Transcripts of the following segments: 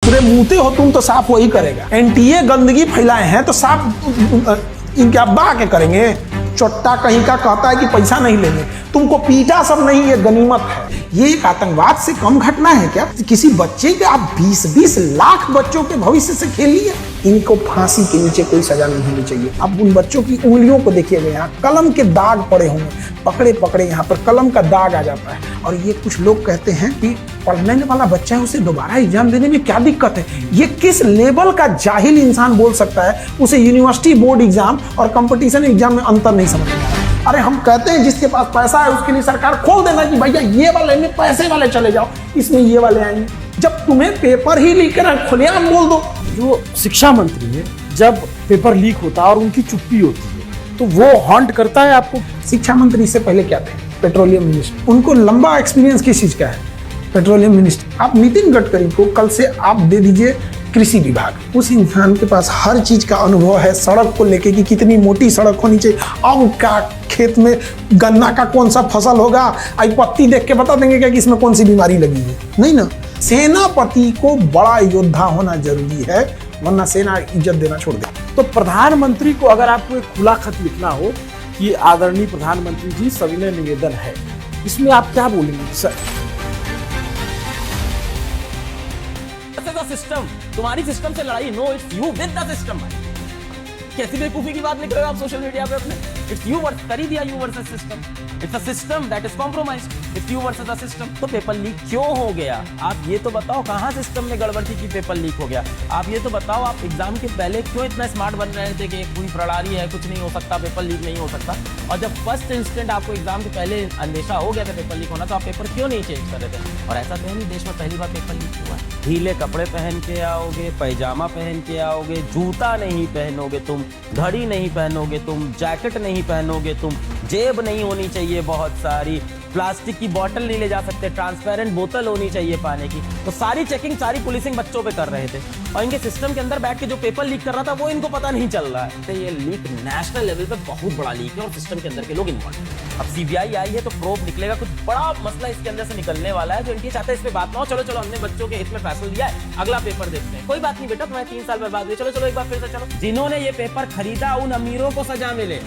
पूरे मुंहते हो तुम तो साफ वही करेगा। एनटीए गंदगी फैलाए हैं तो साफ इनके अब्बा के करेंगे। चोट्टा कहीं का कहता है कि पैसा नहीं लेंगे, तुमको पीटा सब नहीं, ये गनीमत है। ये एक आतंकवाद से कम घटना है क्या? किसी बच्चे के आप 20-20 लाख बच्चों के भविष्य से खेलिए। इनको फांसी के नीचे कोई सजा नहीं होनी चाहिए। अब उन बच्चों की उंगलियों को देखिएगा, यहाँ कलम के दाग पड़े होंगे, पकड़े पकड़े यहाँ पर कलम का दाग आ जाता है। और ये कुछ लोग कहते हैं कि पढ़ने वाला बच्चा है, उसे दोबारा एग्जाम देने में क्या दिक्कत है? ये किस लेवल का जाहिल इंसान बोल सकता है उसे यूनिवर्सिटी बोर्ड एग्जाम और कंपटीशन एग्जाम में अंतर नहीं समझ में आ रहा? अरे हम कहते हैं जिसके पास पैसा है उसके लिए सरकार खोल देना कि भैया ये वाले में पैसे वाले चले जाओ, इसमें ये वाले आएंगे। जब तुम्हें पेपर ही लीक कर खुलेआम बोल दो। जो शिक्षा मंत्री है, जब पेपर लीक होता है और उनकी चुप्पी होती है तो वो हॉन्ट करता है आपको। शिक्षा मंत्री से पहले क्या थे? Petroleum minister. उनको लंबा एक्सपीरियंस किस चीज का है? Petroleum minister. आप नितिन गडकरी को कल से आप दे दीजिए कृषि विभाग। उस इंसान के पास हर चीज का अनुभव है, सड़क को लेके कि कितनी मोटी सड़क होनी चाहिए, अब क्या खेत में गन्ना का कौन सा फसल होगा, आई पत्ती देख के बता देंगे क्या कि इसमें कौन सी बीमारी लगी है? नहीं ना। सेनापति को बड़ा योद्धा होना जरूरी है, वरना सेना इज्जत देना छोड़ दे। तो प्रधानमंत्री को अगर आपको एक खुला खत लिखना हो कि आदरणीय प्रधानमंत्री जी सविनय निवेदन है, इसमें आप क्या बोलेंगे सर? सिस्टम, तुम्हारी सिस्टम से लड़ाई no, it's you with the system. कैसी बेवकूफी की बात लिख रहे हो आप सोशल मीडिया पे अपने? इट्स यू वर्सेस, कर ही दिया you versus system. It's a system that is compromised. It's you versus the system. तो पेपर लीक क्यों हो गया? आप ये तो बताओ, कहां सिस्टम में गड़बड़ थी कि पेपर लीक हो गया? आप ये तो बताओ, आप एग्जाम के पहले क्यों इतना स्मार्ट बन रहे थे कि कोई प्रणाली है, कुछ नहीं हो सकता, पेपर लीक नहीं हो सकता। और जब फर्स्ट इंस्टेंट आपको एग्जाम के पहले अंदेशा हो गया था पेपर लीक होना, तो आप पेपर क्यों नहीं चेंज कर रहे थे? और ऐसा तो है नहीं देश में पहली बार पेपर लीक हुआ है। ढीले कपड़े पहन के आओगे, पैजामा पहन के आओगे, जूता नहीं पहनोगे तुम, घड़ी नहीं पहनोगे तुम, जैकेट नहीं पहनोगे तुम, जेब नहीं होनी चाहिए बहुत सारी, प्लास्टिक की बोतल नहीं ले जा सकते, ट्रांसपेरेंट बोतल होनी चाहिए पानी की। तो सारी चेकिंग, सारी पुलिसिंग बच्चों पे कर रहे थे। और इनके सिस्टम के अंदर बैठ के जो पेपर लीक कर रहा था वो इनको पता नहीं चल रहा है। तो ये लीक नेशनल लेवल पे बहुत बड़ा लीक है और सिस्टम के अंदर के लोग इन्वॉल्व हैं। अब सीबीआई आई है तो प्रोब निकलेगा, कुछ बड़ा मसला इसके अंदर से निकलने वाला है। जो इनकी चाहते हैं इस पे बात ना हो, चलो चलो हमने बच्चों के हित में फैसला दिया है, अगला पेपर देखते हैं। कोई बात नहीं बेटा, तुम्हारे 3 साल बर्बाद हुए, चलो चलो एक बार फिर से चलो। जिन्होंने ये पेपर खरीदा उन अमीरों को सजा मिले।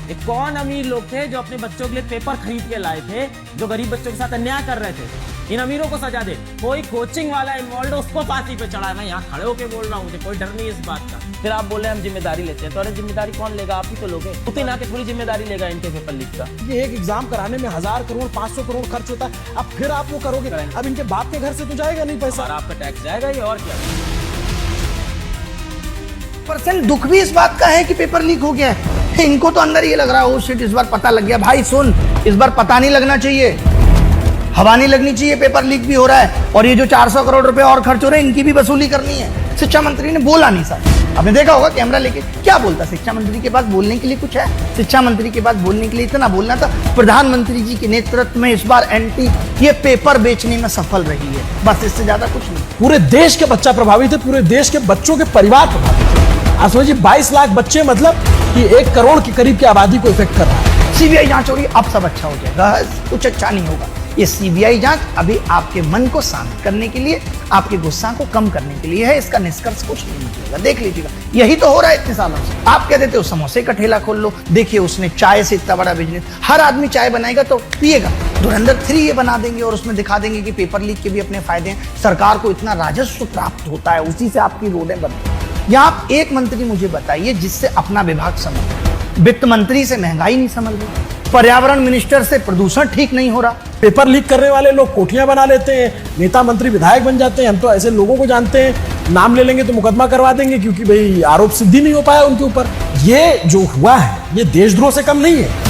ये कौन अमीर लोग थे जो अपने बच्चों के लिए पेपर खरीद के लाए थे, जो गरीब बच्चों के साथ अन्याय कर रहे थे? इन अमीरों को सजा दे। कोई कोचिंग वाला इन्वॉल्व है उसको फांसी पे चढ़ा है। मैं यहाँ खड़े होकर बोल रहा हूँ, मुझे कोई डर नहीं इस बात का। फिर आप बोले हम जिम्मेदारी लेते हैं, तो अरे जिम्मेदारी कौन लेगा? आप ही तो लोगे। पुतिन आके थोड़ी जिम्मेदारी लेगा इनके पेपर लीक का। ये एक एग्जाम कराने में 1000 करोड़ 500 करोड़ खर्च होता है, अब फिर आप वो करोगे? अब इनके बाप के घर से तो जाएगा नहीं पैसा, और आपका टैक्स जाएगा ये, और क्या। परसेंट दुख भी इस बात का है कि पेपर लीक हो गया है। इनको तो अंदर ये लग रहा है ओ शिट, इस बार पता लग गया। भाई सुन, इस बार पता नहीं लगना चाहिए, हवा नहीं लगनी चाहिए, पेपर लीक भी हो रहा है और ये जो 400 करोड़ रुपए और खर्च हो रहे हैं इनकी भी वसूली करनी है। शिक्षा मंत्री ने बोला नहीं सर, आपने देखा होगा कैमरा लेके क्या बोलता। शिक्षा मंत्री के पास बोलने के लिए कुछ है? शिक्षा मंत्री के पास बोलने के लिए इतना बोलना था, प्रधानमंत्री जी के नेतृत्व में इस बार एनटी ये पेपर बेचने में सफल रही है, बस इससे ज्यादा कुछ नहीं। पूरे देश के बच्चा प्रभावित है, पूरे देश के बच्चों के परिवार प्रभावित है। आज समझिए 22 लाख बच्चे, मतलब कि 1 करोड़ के करीब की आबादी को इफेक्ट कर रहा है। सीबीआई जांच हो रही है, अब सब अच्छा हो जाएगा, कुछ अच्छा नहीं होगा। ये सीबीआई जांच अभी आपके मन को शांत करने के लिए, आपके गुस्सा को कम करने के लिए है। इसका निष्कर्ष कुछ नहीं निकलेगा, देख लीजिएगा। यही तो हो रहा है इतने सालों से। आप कह देते हो समोसे का ठेला खोल लो, देखिए उसने चाय से इतना बड़ा बिजनेस, हर आदमी चाय बनाएगा तो पिएगा, धुरंधर 3 ये बना देंगे और उसमें दिखा देंगे कि पेपर लीक के भी अपने फायदे हैं, सरकार को इतना राजस्व प्राप्त होता है, उसी से आपकी रोडें बनती हैं। या आप एक मंत्री मुझे बताइए जिससे अपना विभाग संभल, वित्त मंत्री से महंगाई नहीं संभल रही, पर्यावरण मिनिस्टर से प्रदूषण ठीक नहीं हो रहा। पेपर लीक करने वाले लोग कोठियां बना लेते हैं, नेता मंत्री विधायक बन जाते हैं। हम तो ऐसे लोगों को जानते हैं, नाम ले लेंगे तो मुकदमा करवा देंगे क्योंकि भाई आरोप सिद्धि नहीं हो पाया उनके ऊपर। ये जो हुआ है ये देशद्रोह से कम नहीं है।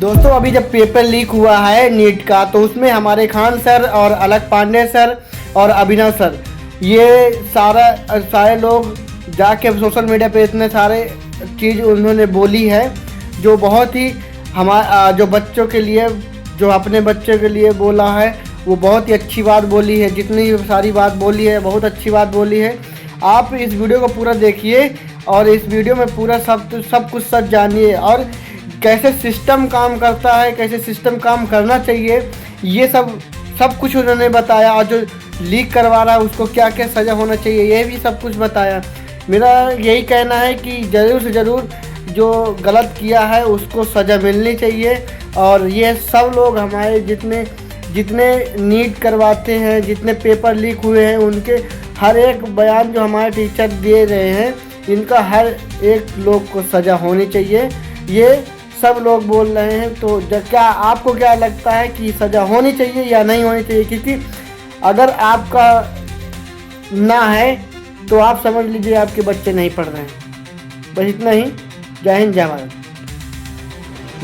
दोस्तों अभी जब पेपर लीक हुआ है नीट का, तो उसमें हमारे खान सर और अलक पांडे सर और अभिनव सर, ये सारे लोग जाके सोशल मीडिया पे इतने सारे चीज़ उन्होंने बोली है जो बहुत ही जो बच्चों के लिए, जो अपने बच्चों के लिए बोला है, वो बहुत ही अच्छी बात बोली है। जितनी सारी बात बोली है बहुत अच्छी बात बोली है। आप इस वीडियो को पूरा देखिए और इस वीडियो में पूरा सब कुछ सच जानिए और कैसे सिस्टम काम करता है, कैसे सिस्टम काम करना चाहिए, ये सब कुछ उन्होंने बताया, और जो लीक करवा रहा है उसको क्या क्या सज़ा होना चाहिए ये भी सब कुछ बताया। मेरा यही कहना है कि ज़रूर से ज़रूर जो गलत किया है उसको सज़ा मिलनी चाहिए। और ये सब लोग हमारे जितने नीट करवाते हैं, जितने पेपर लीक हुए हैं, उनके हर एक बयान जो हमारे टीचर दे रहे हैं, इनका हर एक लोग को सज़ा होनी चाहिए। ये सब लोग बोल रहे हैं, तो क्या आपको क्या लगता है कि सज़ा होनी चाहिए या नहीं होनी चाहिए? क्योंकि अगर आपका ना है तो आप समझ लीजिए आपके बच्चे नहीं पढ़ रहे हैं। बस इतना ही। जय हिंद, जय भारत।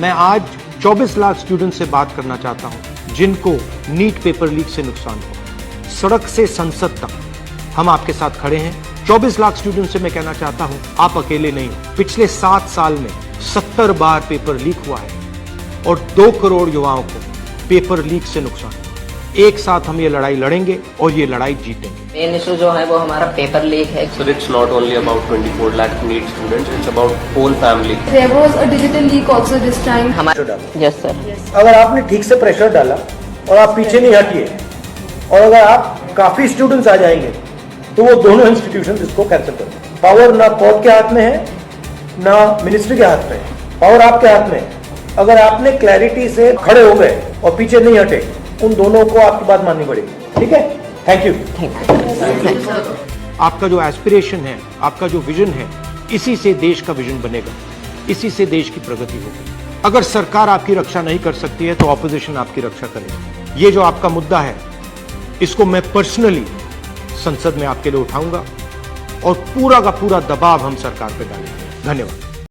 मैं आज 24 लाख स्टूडेंट से बात करना चाहता हूं जिनको नीट पेपर लीक से नुकसान हुआ। सड़क से संसद तक हम आपके साथ खड़े हैं। 24 लाख स्टूडेंट से मैं कहना चाहता हूं, आप अकेले नहीं हो। पिछले 7 साल में 70 बार पेपर लीक हुआ है और 2 करोड़ युवाओं को पेपर लीक से नुकसान हुआ। एक साथ हम ये लड़ाई लड़ेंगे और ये लड़ाई जीतेंगे। मेन इशू जो है वो हमारा पेपर लीक है। So it's not only about 24 lakh NEET students, it's about whole family. There was a digital leak also this time. Yes sir. अगर आपने ठीक से प्रेशर डाला और आप पीछे नहीं हटिए, और अगर आप काफी स्टूडेंट्स आ जाएंगे, तो वो दोनों इंस्टीट्यूशन इसको कैंसिल कर। पावर ना कोर्ट के हाथ में है ना मिनिस्ट्री के हाथ में है, पावर आपके हाथ में है। अगर आपने क्लैरिटी से खड़े हो गए और पीछे नहीं हटे, उन दोनों को आपकी बात माननी पड़ेगी। ठीक है, थैंक यू। आपका जो एस्पिरेशन है, आपका जो विजन है, इसी से देश का विजन बनेगा, इसी से देश की प्रगति होगी। अगर सरकार आपकी रक्षा नहीं कर सकती है तो ऑपोजिशन आपकी रक्षा करेगी। ये जो आपका मुद्दा है, इसको मैं पर्सनली संसद में आपके लिए उठाऊंगा और पूरा का पूरा दबाव हम सरकार पे डालेंगे। धन्यवाद।